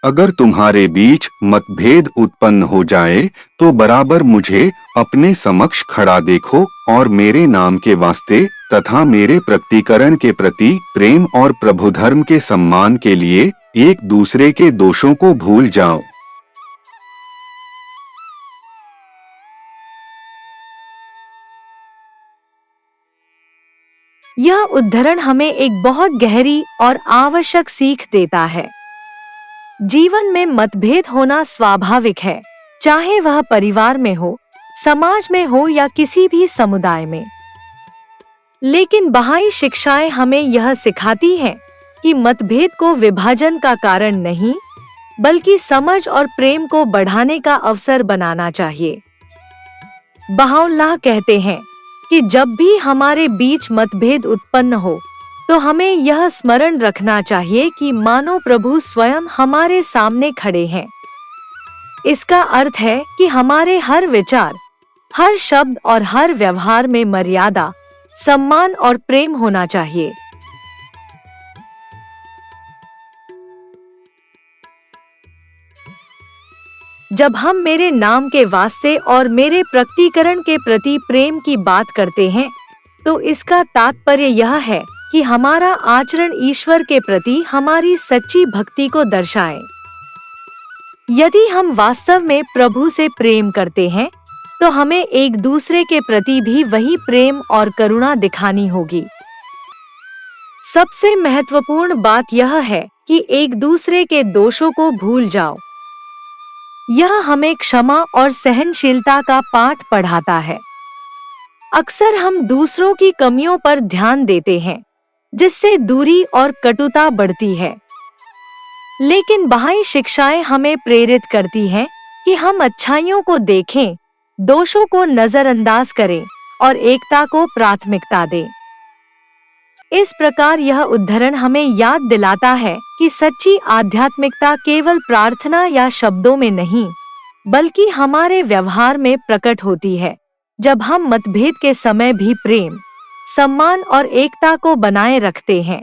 अगर तुम्हारे बीच मतभेद उत्पन्न हो जाए तो बराबर मुझे अपने समक्ष खड़ा देखो और मेरे नाम के वास्ते तथा मेरे प्रकटीकरण के प्रति प्रेम और प्रभु धर्म के सम्मान के लिए एक दूसरे के दोषों को भूल जाओ। यह उद्धरण हमें एक बहुत गहरी और आवश्यक सीख देता है। जीवन में मतभेद होना स्वाभाविक है, चाहे वह परिवार में हो, समाज में हो या किसी भी समुदाय में। लेकिन बहाई शिक्षाएं हमें यह सिखाती हैं कि मतभेद को विभाजन का कारण नहीं, बल्कि समझ और प्रेम को बढ़ाने का अवसर बनाना चाहिए। बहाउल्लाह कहते हैं कि जब भी हमारे बीच मतभेद उत्पन्न हो तो हमें यह स्मरण रखना चाहिए कि मानो प्रभु स्वयं हमारे सामने खड़े हैं। इसका अर्थ है कि हमारे हर विचार, हर शब्द और हर व्यवहार में मर्यादा, सम्मान और प्रेम होना चाहिए। जब हम मेरे नाम के वास्ते और मेरे प्रकटीकरण के प्रति प्रेम की बात करते हैं, तो इसका तात्पर्य यह है कि हमारा आचरण ईश्वर के प्रति हमारी सच्ची भक्ति को दर्शाए। यदि हम वास्तव में प्रभु से प्रेम करते हैं, तो हमें एक दूसरे के प्रति भी वही प्रेम और करुणा दिखानी होगी। सबसे महत्वपूर्ण बात यह है कि एक दूसरे के दोषों को भूल जाओ। यह हमें क्षमा और सहनशीलता का पाठ पढ़ाता है। अक्सर हम दूसरों की कमियों पर ध्यान देते हैं, जिससे दूरी और कटुता बढ़ती है। लेकिन बहाई शिक्षाएं हमें प्रेरित करती हैं कि हम अच्छाइयों को देखें, दोषों को नजरअंदाज करें और एकता को प्राथमिकता दें। इस प्रकार यह उद्धरण हमें याद दिलाता है कि सच्ची आध्यात्मिकता केवल प्रार्थना या शब्दों में नहीं, बल्कि हमारे व्यवहार में प्रकट होती है, जब हम मतभेद के समय भी प्रेम, सम्मान और एकता को बनाए रखते हैं।